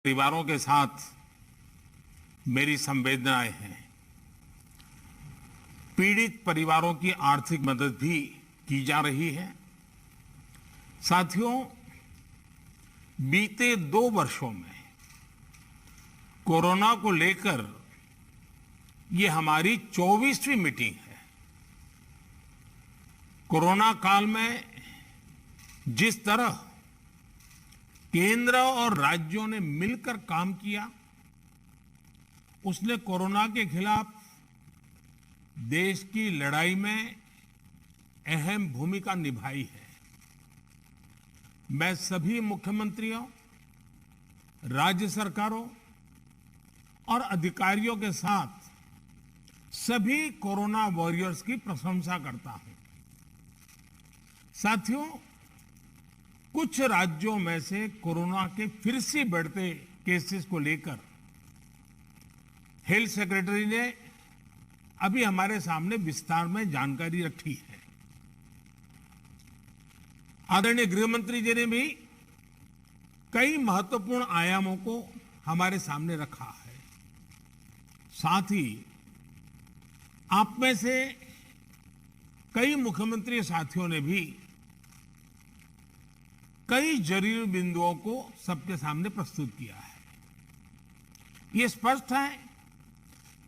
परिवारों के साथ मेरी संवेदनाएं हैं। पीड़ित परिवारों की आर्थिक मदद भी की जा रही है। साथियों, बीते 2 वर्षों में कोरोना को लेकर ये हमारी 24वीं मीटिंग है। कोरोना काल में जिस तरह केंद्र और राज्यों ने मिलकर काम किया, उसने कोरोना के खिलाफ देश की लड़ाई में अहम भूमिका निभाई है। मैं सभी मुख्यमंत्रियों, राज्य सरकारों और अधिकारियों के साथ सभी कोरोना वॉरियर्स की प्रशंसा करता हूं। साथियों, कुछ राज्यों में से कोरोना के फिर से बढ़ते केसेस को लेकर हेल्थ सेक्रेटरी ने अभी हमारे सामने विस्तार में जानकारी रखी है। आदरणीय गृह मंत्री जी ने भी कई महत्वपूर्ण आयामों को हमारे सामने रखा है। साथ ही आप में से कई मुख्यमंत्री साथियों ने भी कई जरूरी बिंदुओं को सबके सामने प्रस्तुत किया है। ये स्पष्ट है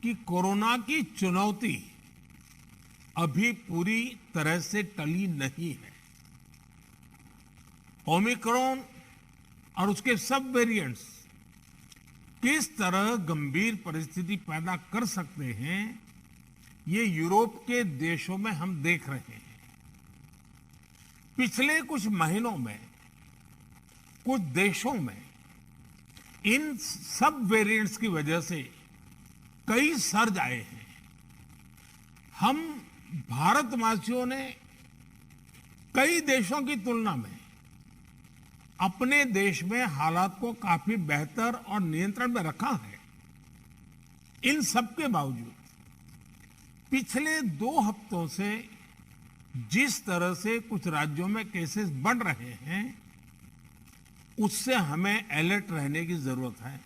कि कोरोना की चुनौती अभी पूरी तरह से टली नहीं है। ओमिक्रॉन और उसके सब वेरिएंट्स किस तरह गंभीर परिस्थिति पैदा कर सकते हैं, ये यूरोप के देशों में हम देख रहे हैं। पिछले कुछ महीनों में कुछ देशों में इन सब वेरिएंट्स की वजह से कई सर्ज आए हैं। हम भारतवासियों ने कई देशों की तुलना में अपने देश में हालात को काफी बेहतर और नियंत्रण में रखा है। इन सब के बावजूद पिछले 2 हफ्तों से जिस तरह से कुछ राज्यों में केसेस बढ़ रहे हैं, उससे हमें अलर्ट रहने की जरूरत है।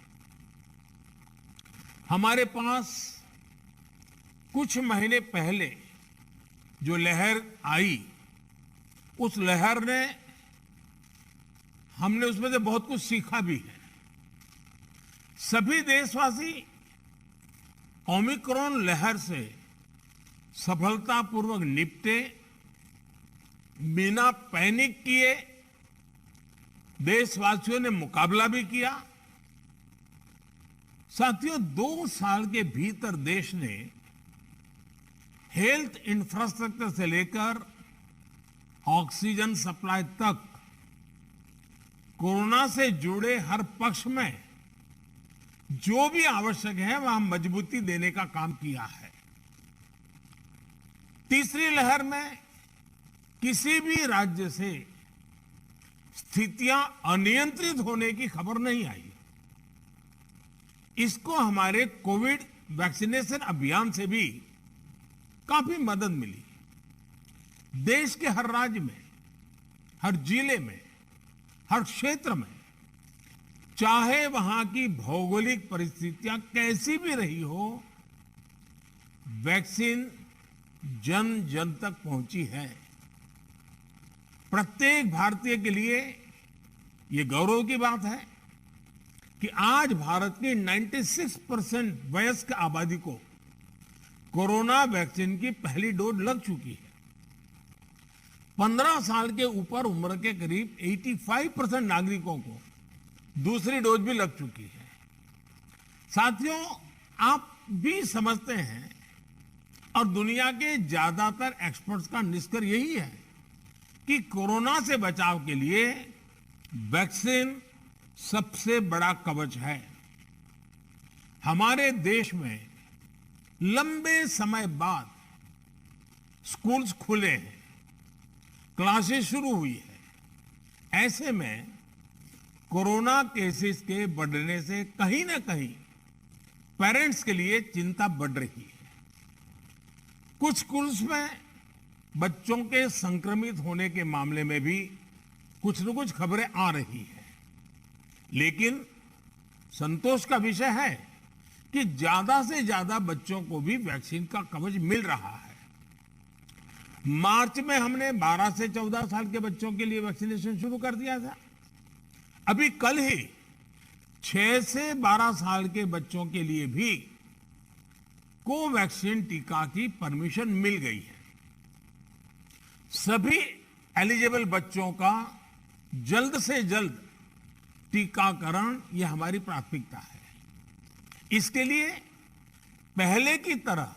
हमारे पास कुछ महीने पहले जो लहर आई, उस लहर ने हमने उसमें से बहुत कुछ सीखा भी है। सभी देशवासी ओमिक्रॉन लहर से सफलतापूर्वक निपटे, बिना पैनिक किए देशवासियों ने मुकाबला भी किया। साथियों, 2 साल के भीतर देश ने हेल्थ इंफ्रास्ट्रक्चर से लेकर ऑक्सीजन सप्लाई तक कोरोना से जुड़े हर पक्ष में जो भी आवश्यक है वहां मजबूती देने का काम किया है। तीसरी लहर में किसी भी राज्य से स्थितियां अनियंत्रित होने की खबर नहीं आई। इसको हमारे कोविड वैक्सीनेशन अभियान से भी काफी मदद मिली। देश के हर राज्य में, हर जिले में, हर क्षेत्र में, चाहे वहां की भौगोलिक परिस्थितियां कैसी भी रही हो, वैक्सीन जन जन तक पहुंची है। प्रत्येक भारतीय के लिए ये गौरव की बात है कि आज भारत की 96% वयस्क आबादी को कोरोना वैक्सीन की पहली डोज लग चुकी है। 15 साल के ऊपर उम्र के करीब 85% नागरिकों को दूसरी डोज भी लग चुकी है। साथियों, आप भी समझते हैं और दुनिया के ज्यादातर एक्सपर्ट्स का निष्कर्ष यही है कि कोरोना से बचाव के लिए वैक्सीन सबसे बड़ा कवच है। हमारे देश में लंबे समय बाद स्कूल्स खुले हैं, क्लासेस शुरू हुई है। ऐसे में कोरोना केसेस के बढ़ने से कहीं ना कहीं पेरेंट्स के लिए चिंता बढ़ रही है। कुछ स्कूल्स में बच्चों के संक्रमित होने के मामले में भी कुछ न कुछ खबरें आ रही हैं। लेकिन संतोष का विषय है कि ज्यादा से ज्यादा बच्चों को भी वैक्सीन का कवच मिल रहा है। मार्च में हमने 12 से 14 साल के बच्चों के लिए वैक्सीनेशन शुरू कर दिया था। अभी कल ही 6 से 12 साल के बच्चों के लिए भी कोवैक्सीन टीका की परमिशन मिल गई है। सभी एलिजिबल बच्चों का जल्द से जल्द टीकाकरण यह हमारी प्राथमिकता है। इसके लिए पहले की तरह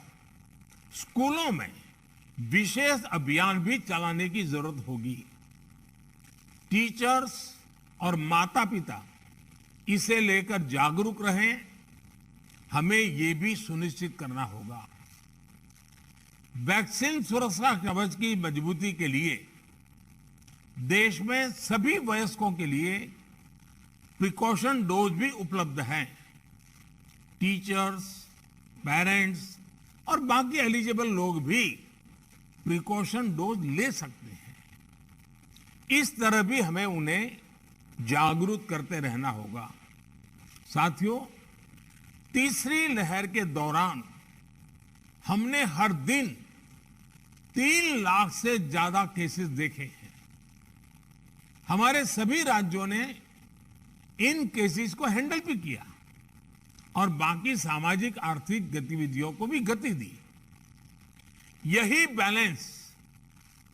स्कूलों में विशेष अभियान भी चलाने की जरूरत होगी। टीचर्स और माता पिता इसे लेकर जागरूक रहें। हमें ये भी सुनिश्चित करना होगा। वैक्सीन सुरक्षा कवच की मजबूती के लिए देश में सभी वयस्कों के लिए प्रिकॉशन डोज भी उपलब्ध हैं। टीचर्स, पेरेंट्स और बाकी एलिजिबल लोग भी प्रिकॉशन डोज ले सकते हैं। इस तरह भी हमें उन्हें जागरूक करते रहना होगा। साथियों, तीसरी लहर के दौरान हमने हर दिन 3 लाख से ज्यादा केसेस देखे हैं। हमारे सभी राज्यों ने इन केसेस को हैंडल भी किया और बाकी सामाजिक आर्थिक गतिविधियों को भी गति दी। यही बैलेंस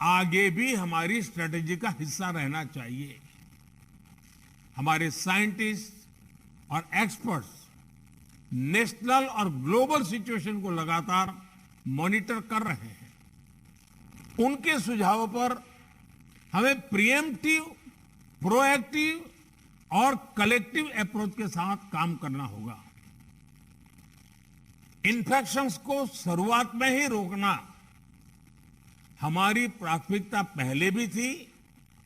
आगे भी हमारी स्ट्रेटेजी का हिस्सा रहना चाहिए। हमारे साइंटिस्ट और एक्सपर्ट्स नेशनल और ग्लोबल सिचुएशन को लगातार मॉनिटर कर रहे हैं। उनके सुझावों पर हमें प्रिएम्प्टिव, प्रोएक्टिव और कलेक्टिव अप्रोच के साथ काम करना होगा। इन्फेक्शंस को शुरुआत में ही रोकना हमारी प्राथमिकता पहले भी थी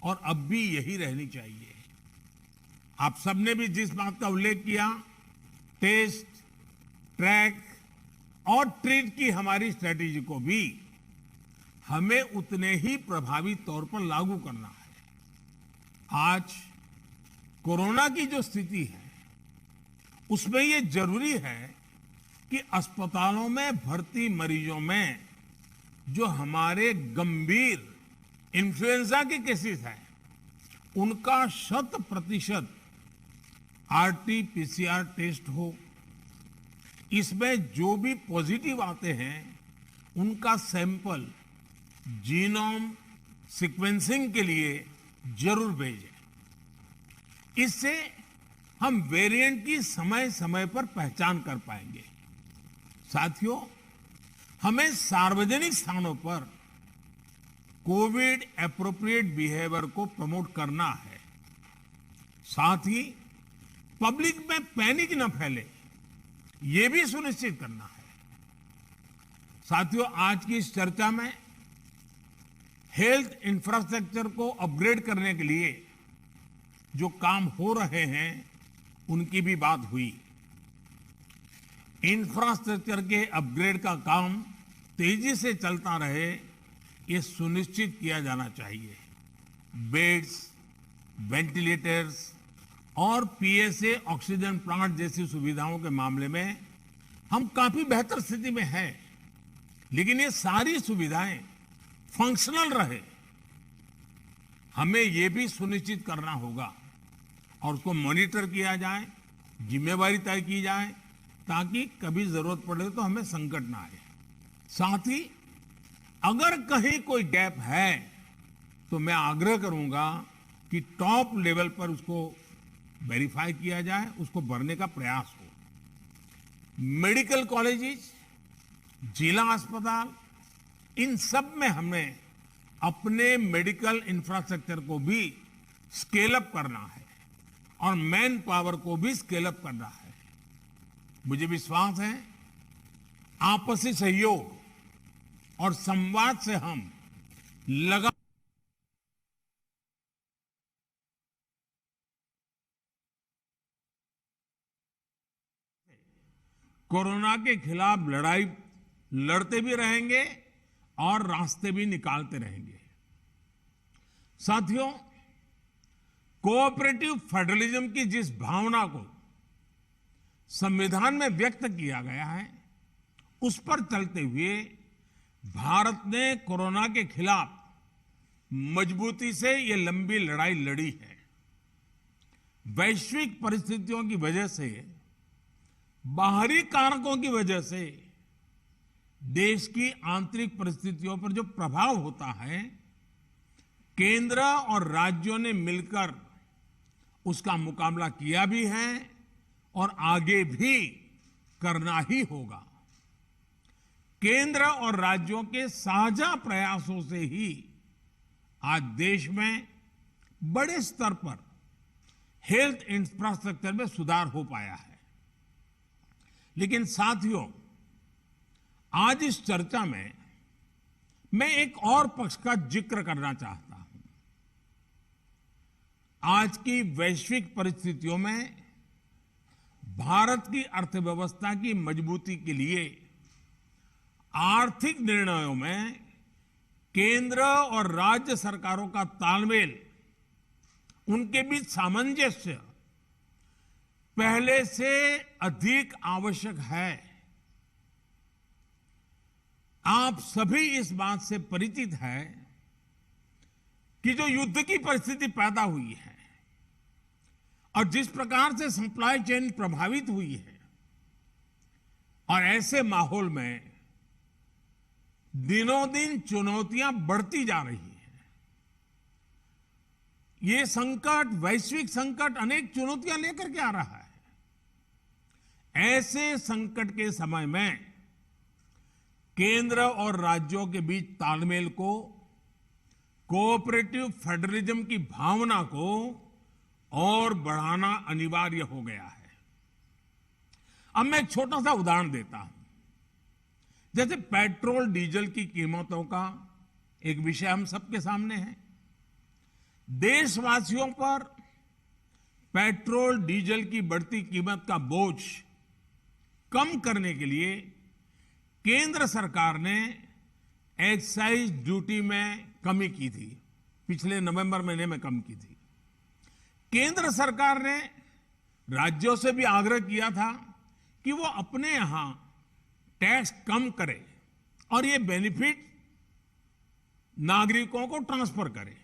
और अब भी यही रहनी चाहिए। आप सबने भी जिस बात का उल्लेख किया, टेस्ट, ट्रैक और ट्रीट की हमारी स्ट्रेटेजी को भी हमें उतने ही प्रभावी तौर पर लागू करना है। आज कोरोना की जो स्थिति है उसमें ये जरूरी है कि अस्पतालों में भर्ती मरीजों में जो हमारे गंभीर इन्फ्लुएंजा के केसेस हैं उनका 100% RT-PCR टेस्ट हो। इसमें जो भी पॉजिटिव आते हैं उनका सैंपल जीनोम सीक्वेंसिंग के लिए जरूर भेजें। इससे हम वेरिएंट की समय समय पर पहचान कर पाएंगे। साथियों, हमें सार्वजनिक स्थानों पर कोविड एप्रोप्रिएट बिहेवियर को प्रमोट करना है। साथ ही पब्लिक में पैनिक न फैले, ये भी सुनिश्चित करना है। साथियों, आज की इस चर्चा में हेल्थ इंफ्रास्ट्रक्चर को अपग्रेड करने के लिए जो काम हो रहे हैं उनकी भी बात हुई। इंफ्रास्ट्रक्चर के अपग्रेड का काम तेजी से चलता रहे, ये सुनिश्चित किया जाना चाहिए। बेड्स, वेंटिलेटर्स और PSA ऑक्सीजन प्लांट जैसी सुविधाओं के मामले में हम काफी बेहतर स्थिति में हैं, लेकिन ये सारी सुविधाएं फंक्शनल रहे, हमें ये भी सुनिश्चित करना होगा और उसको मॉनिटर किया जाए, जिम्मेवारी तय की जाए ताकि कभी जरूरत पड़े तो हमें संकट ना आए। साथ ही अगर कहीं कोई गैप है तो मैं आग्रह करूंगा कि टॉप लेवल पर उसको वेरीफाई किया जाए, उसको भरने का प्रयास हो। मेडिकल कॉलेजेस, जिला अस्पताल, इन सब में हमें अपने मेडिकल इंफ्रास्ट्रक्चर को भी स्केल अप करना है और मैन पावर को भी स्केल अप करना है। मुझे विश्वास है आपसी सहयोग और संवाद से हम लगातार कोरोना के खिलाफ लड़ाई लड़ते भी रहेंगे और रास्ते भी निकालते रहेंगे। साथियों, कोऑपरेटिव फेडरलिज्म की जिस भावना को संविधान में व्यक्त किया गया है, उस पर चलते हुए भारत ने कोरोना के खिलाफ मजबूती से ये लंबी लड़ाई लड़ी है। वैश्विक परिस्थितियों की वजह से, बाहरी कारकों की वजह से देश की आंतरिक परिस्थितियों पर जो प्रभाव होता है, केंद्र और राज्यों ने मिलकर उसका मुकाबला किया भी है और आगे भी करना ही होगा। केंद्र और राज्यों के साझा प्रयासों से ही आज देश में बड़े स्तर पर हेल्थ इंफ्रास्ट्रक्चर में सुधार हो पाया है। लेकिन साथियों, आज इस चर्चा में मैं एक और पक्ष का जिक्र करना चाहता हूं। आज की वैश्विक परिस्थितियों में भारत की अर्थव्यवस्था की मजबूती के लिए आर्थिक निर्णयों में केंद्र और राज्य सरकारों का तालमेल, उनके बीच सामंजस्य पहले से अधिक आवश्यक है। आप सभी इस बात से परिचित हैं कि जो युद्ध की परिस्थिति पैदा हुई है और जिस प्रकार से सप्लाई चेन प्रभावित हुई है, और ऐसे माहौल में दिनों दिन चुनौतियां बढ़ती जा रही हैं। ये संकट, वैश्विक संकट, अनेक चुनौतियां लेकर के आ रहा है। ऐसे संकट के समय में केंद्र और राज्यों के बीच तालमेल को, कोऑपरेटिव फेडरलिज्म की भावना को और बढ़ाना अनिवार्य हो गया है। अब मैं एक छोटा सा उदाहरण देता हूं। जैसे पेट्रोल डीजल की कीमतों का एक विषय हम सबके सामने है। देशवासियों पर पेट्रोल डीजल की बढ़ती कीमत का बोझ कम करने के लिए केंद्र सरकार ने एक्साइज ड्यूटी में कमी की थी। पिछले नवंबर महीने में कम की थी। केंद्र सरकार ने राज्यों से भी आग्रह किया था कि वो अपने यहां टैक्स कम करे और ये बेनिफिट नागरिकों को ट्रांसफर करे।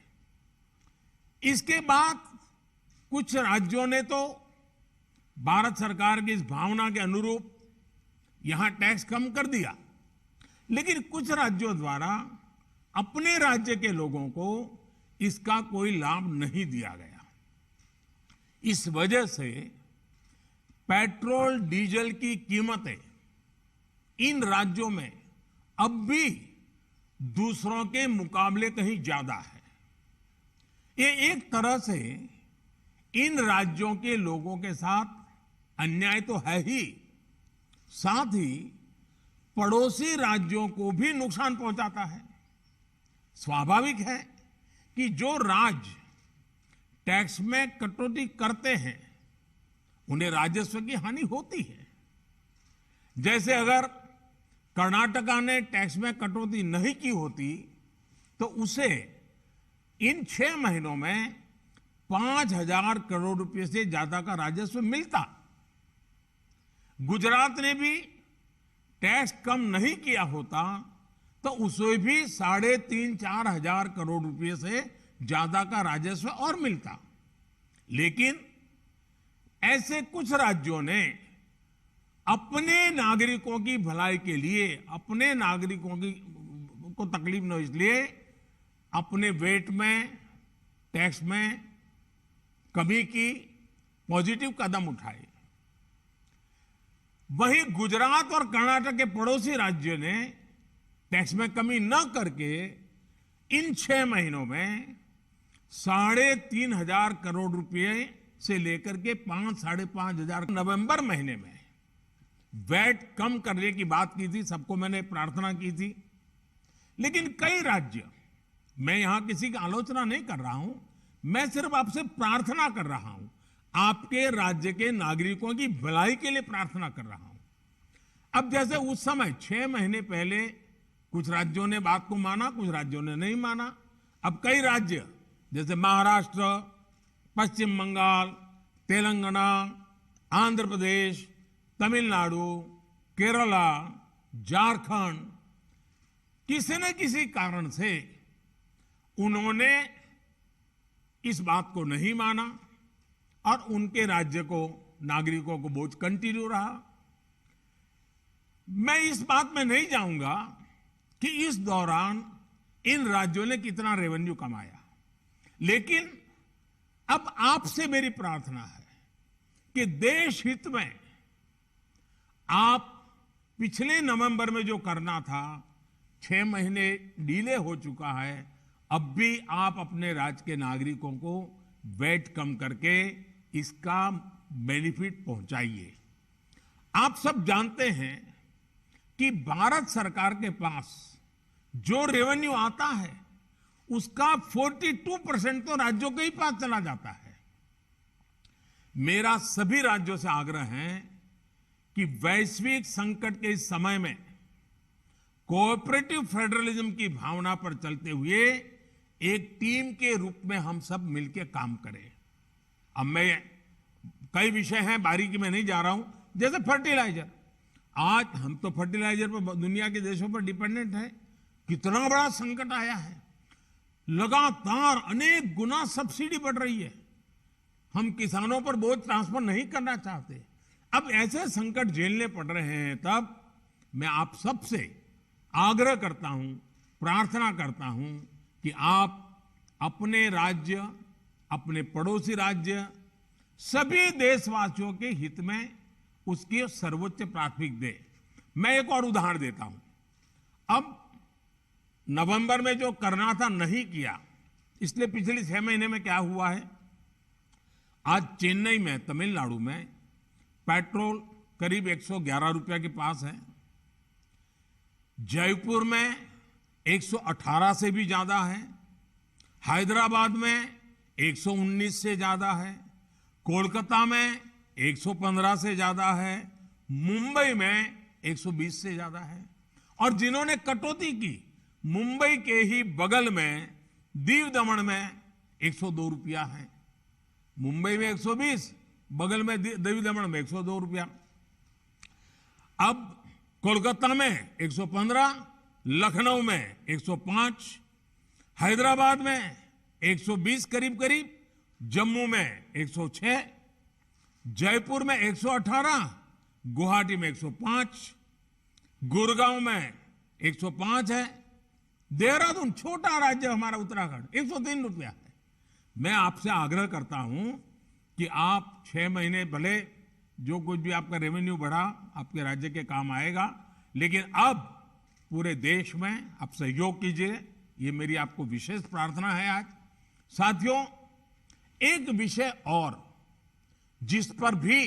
इसके बाद कुछ राज्यों ने तो भारत सरकार की इस भावना के अनुरूप यहां टैक्स कम कर दिया, लेकिन कुछ राज्यों द्वारा अपने राज्य के लोगों को इसका कोई लाभ नहीं दिया गया। इस वजह से पेट्रोल डीजल की कीमतें इन राज्यों में अब भी दूसरों के मुकाबले कहीं ज्यादा है। ये एक तरह से इन राज्यों के लोगों के साथ अन्याय तो है ही, साथ ही पड़ोसी राज्यों को भी नुकसान पहुंचाता है। स्वाभाविक है कि जो राज्य टैक्स में कटौती करते हैं उन्हें राजस्व की हानि होती है। जैसे अगर कर्नाटका ने टैक्स में कटौती नहीं की होती तो उसे इन 6 महीनों में 5,000 करोड़ रुपए से ज्यादा का राजस्व मिलता। गुजरात ने भी टैक्स कम नहीं किया होता तो उसे भी 3,500-4 हजार करोड़ रुपए से ज्यादा का राजस्व और मिलता। लेकिन ऐसे कुछ राज्यों ने अपने नागरिकों की भलाई के लिए, अपने नागरिकों को तकलीफ न हो इसलिए अपने वेट में, टैक्स में कमी की, पॉजिटिव कदम उठाए। वहीं गुजरात और कर्नाटक के पड़ोसी राज्यों ने टैक्स में कमी न करके इन 6 महीनों में 3,500 करोड़ रुपए से लेकर के 5-5.5 हजार नवंबर महीने में वैट कम करने की बात की थी। सबको मैंने प्रार्थना की थी। लेकिन कई राज्य, मैं यहां किसी की आलोचना नहीं कर रहा हूं, मैं सिर्फ आपसे प्रार्थना कर रहा हूं, आपके राज्य के नागरिकों की भलाई के लिए प्रार्थना कर रहा हूं। अब जैसे उस समय 6 महीने पहले कुछ राज्यों ने बात को माना, कुछ राज्यों ने नहीं माना। अब कई राज्य जैसे महाराष्ट्र, पश्चिम बंगाल, तेलंगाना, आंध्र प्रदेश, तमिलनाडु, केरला, झारखंड, किसी न किसी कारण से उन्होंने इस बात को नहीं माना और उनके राज्य को, नागरिकों को बोझ कंटिन्यू रहा। मैं इस बात में नहीं जाऊंगा कि इस दौरान इन राज्यों ने कितना रेवेन्यू कमाया, लेकिन अब आपसे मेरी प्रार्थना है कि देश हित में आप पिछले नवंबर में जो करना था, 6 महीने डिले हो चुका है, अब भी आप अपने राज्य के नागरिकों को वैट कम करके इसका बेनिफिट पहुंचाइए। आप सब जानते हैं कि भारत सरकार के पास जो रेवेन्यू आता है उसका 42% तो राज्यों के ही पास चला जाता है। मेरा सभी राज्यों से आग्रह है कि वैश्विक संकट के इस समय में कोऑपरेटिव फेडरलिज्म की भावना पर चलते हुए एक टीम के रूप में हम सब मिलकर काम करें। अब मैं कई विषय हैं, बारीकी में नहीं जा रहा हूं, जैसे फर्टिलाइजर। आज हम तो फर्टिलाइजर पर दुनिया के देशों पर डिपेंडेंट है। कितना बड़ा संकट आया है, लगातार अनेक गुना सब्सिडी बढ़ रही है। हम किसानों पर बोझ ट्रांसफर नहीं करना चाहते। अब ऐसे संकट झेलने पड़ रहे हैं, तब मैं आप सबसे आग्रह करता हूं, प्रार्थना करता हूं कि आप अपने राज्य, अपने पड़ोसी राज्य, सभी देशवासियों के हित में उसकी सर्वोच्च प्राथमिकता दें। मैं एक और उदाहरण देता हूं। अब नवंबर में जो करना था नहीं किया, इसलिए पिछले 6 महीने में क्या हुआ है, आज चेन्नई में, तमिलनाडु में पेट्रोल करीब 111 रुपया के पास है। जयपुर में 118 से भी ज्यादा है। हैदराबाद में 119 से ज्यादा है। कोलकाता में 115 से ज्यादा है। मुंबई में 120 से ज्यादा है। और जिन्होंने कटौती की, मुंबई के ही बगल में दीव दमन में 102 रुपया है। मुंबई में 120, बगल में दीव दमन में 102 रुपया। अब कोलकाता में 115, लखनऊ में 105, हैदराबाद में 120 करीब करीब, जम्मू में 106, जयपुर में 118, गुवाहाटी में 105, गुड़गांव में 105 है। देहरादून, छोटा राज्य हमारा उत्तराखंड, 103 रुपया है। मैं आपसे आग्रह करता हूं कि आप 6 महीने भले जो कुछ भी आपका रेवेन्यू बढ़ा आपके राज्य के काम आएगा, लेकिन अब पूरे देश में आप सहयोग कीजिए। ये मेरी आपको विशेष प्रार्थना है आज। साथियों, एक विषय और जिस पर भी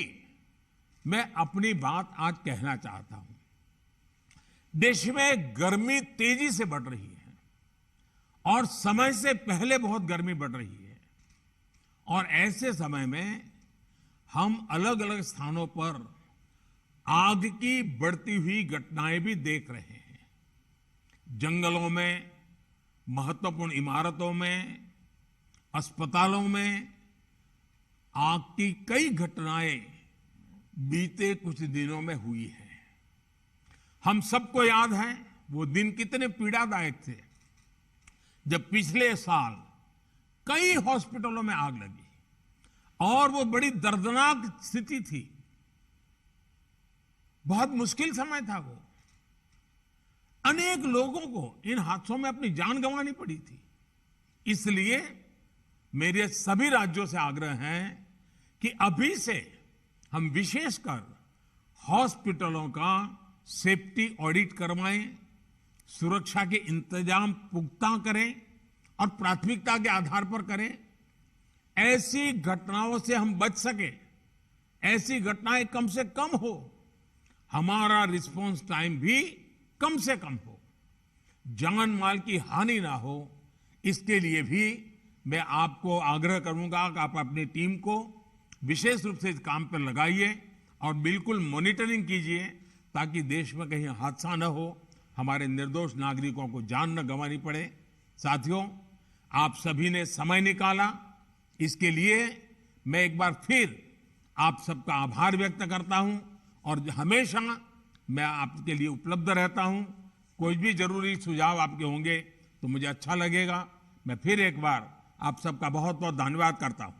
मैं अपनी बात आज कहना चाहता हूं। देश में गर्मी तेजी से बढ़ रही है और समय से पहले बहुत गर्मी बढ़ रही है, और ऐसे समय में हम अलग अलग स्थानों पर आग की बढ़ती हुई घटनाएं भी देख रहे हैं। जंगलों में, महत्वपूर्ण इमारतों में, अस्पतालों में आग की कई घटनाएं बीते कुछ दिनों में हुई है। हम सबको याद है वो दिन कितने पीड़ादायक थे जब पिछले साल कई हॉस्पिटलों में आग लगी, और वो बड़ी दर्दनाक स्थिति थी। बहुत मुश्किल समय था वो। अनेक लोगों को इन हादसों में अपनी जान गंवानी पड़ी थी। इसलिए मेरे सभी राज्यों से आग्रह है कि अभी से हम विशेषकर हॉस्पिटलों का सेफ्टी ऑडिट करवाएं, सुरक्षा के इंतजाम पुख्ता करें और प्राथमिकता के आधार पर करें। ऐसी घटनाओं से हम बच सके, ऐसी घटनाएं कम से कम हो, हमारा रिस्पांस टाइम भी कम से कम हो, जान माल की हानि ना हो। इसके लिए भी मैं आपको आग्रह करूंगा कि आप अपनी टीम को विशेष रूप से इस काम पर लगाइए और बिल्कुल मॉनिटरिंग कीजिए, ताकि देश में कहीं हादसा न हो, हमारे निर्दोष नागरिकों को जान न गंवानी पड़े। साथियों, आप सभी ने समय निकाला, इसके लिए मैं एक बार फिर आप सबका आभार व्यक्त करता हूं और हमेशा मैं आपके लिए उपलब्ध रहता हूं। कोई भी जरूरी सुझाव आपके होंगे तो मुझे अच्छा लगेगा। मैं फिर एक बार आप सबका बहुत बहुत धन्यवाद करता हूं।